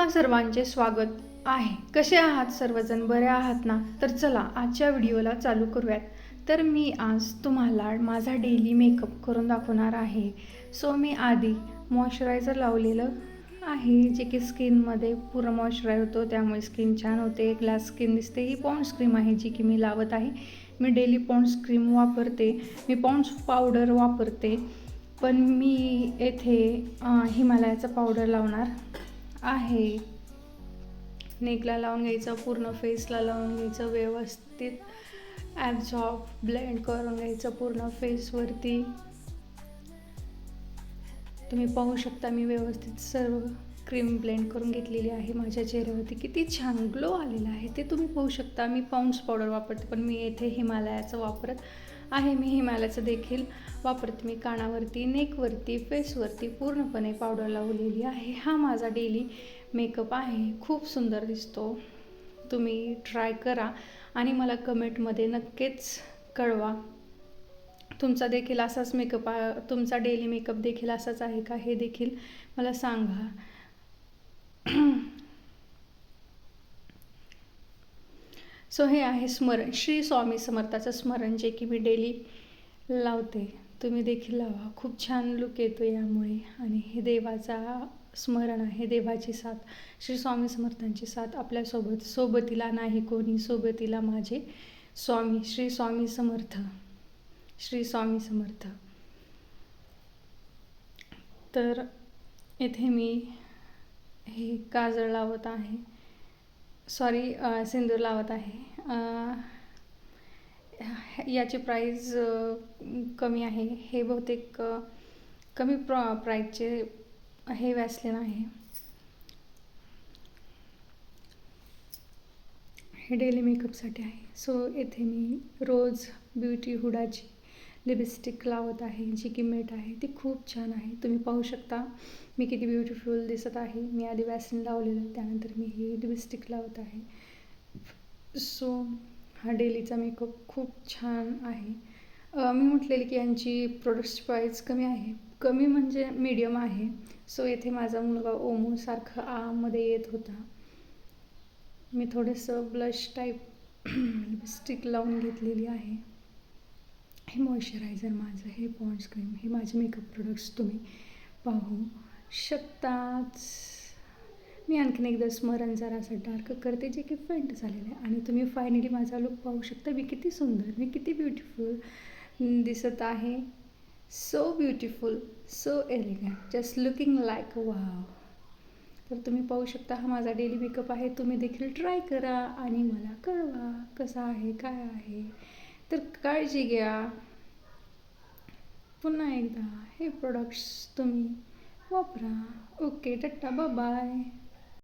तुम्हा सर्वांचे स्वागत आहे. कसे आहात सर्वजण? बरे आहात ना? तर चला आजच्या व्हिडिओला चालू करूयात. तर मी आज तुम्हाला माझा डेली मेकअप करून दाखवणार आहे. सो मी आधी मॉइश्चरायझर लावलेलं आहे, जे की स्किनमध्ये पूर्ण मॉइश्चरायझर होतो, त्यामुळे स्किन छान होते, ग्लास स्किन दिसते. ही पॉन्ड्स क्रीम आहे जी की मी लावत आहे. मी डेली पॉन्ड्स क्रीम वापरते, मी पॉन्ड्स पावडर वापरते, पण मी येथे हिमालयाचा पावडर लावणार आहे. नेकला लावून घ्यायचं, पूर्ण फेसला लावून घ्यायचं, व्यवस्थित ॲब्झॉर्ब ब्लेंड करून घ्यायचं पूर्ण फेसवरती. तुम्ही पाहू शकता मी व्यवस्थित सर्व क्रीम ब्लेंड करून घेतलेली आहे. माझ्या चेहऱ्यावरती किती छान ग्लो आलेला आहे ते तुम्ही पाहू शकता. मी पॉन्ड्स पावडर वापरते, पण मी येथे हिमालयाचं वापरत आहे. मी हिमालयाचं देखील वापरते. मी कानावरती, नेकवरती, फेसवरती पूर्णपणे पावडर लावलेली आहे. हा माझा डेली मेकअप आहे. खूप सुंदर दिसतो. तुम्ही ट्राय करा आणि मला कमेंटमध्ये नक्कीच कळवा. तुमचा देखील असाच मेकअप, तुमचा डेली मेकअप देखील असाच आहे का, हे देखील मला सांगा. सो हे आहे स्मरण, श्री स्वामी समर्थाचं स्मरण, जे की मी डेली लावते. तुम्ही देखील लावा. खूप छान लुक येतो यामुळे. आणि हे देवाचा स्मरण आहे, देवाची साथ, श्री स्वामी समर्थांची साथ आपल्यासोबत. सोबतीला नाही कोणी, सोबतीला माझे स्वामी, श्री स्वामी समर्थ, श्री स्वामी समर्थ. तर येथे मी हे काजळ लावत आहे, सॉरी सिंदूर लावत आहे. याची प्राईज कमी आहे. हे बहुतेक कमी प्राईजचे हे वॅसलीन आहे. हे डेली मेकअपसाठी आहे. सो येथे मी रोज ब्युटी हुडाची लिपस्टिक लावत आहे, जी की मेट आहे. ती खूप छान आहे. तुम्ही पाहू शकता मी किती ब्युटिफुल दिसत आहे. मी आधी वॅसलीन लावलेलं, त्यानंतर मी ही लिपस्टिक लावत आहे. सो हा डेलीचा मेकअप खूप छान आहे. मी म्हटलेली की यांची प्रोडक्ट्स प्राईस कमी आहे. कमी म्हणजे मीडियम आहे. सो येथे माझा मुलगा ओमू सारखं आमध्ये येत होता. मी थोडंसं ब्लश टाईप लिपस्टिक लावून घेतलेली आहे. हे मॉइश्चरायझर माझं, हे पॉन्ड्स क्रीम, हे माझे मेकअप प्रोडक्ट्स तुम्ही पाहू शकताच. मी आणखीन एकदा स्मरण जरासं डार्क करते, जे की फेंट झालेलं आहे. आणि तुम्ही फायनली माझा लुक पाहू शकता. मी किती सुंदर, मी किती ब्युटिफुल दिसत आहे. So beautiful, so elegant, just looking like wow. तर तुम्ही पाहू शकता हा माझा डेली मेकअप आहे. तुम्ही देखील ट्राय करा आणि मला कळवा कसा आहे, काय आहे. तर काळजी घ्या. पुन्हा एकदा हे प्रोडक्ट्स तुम्ही वापरा. Okay, tata, bye bye.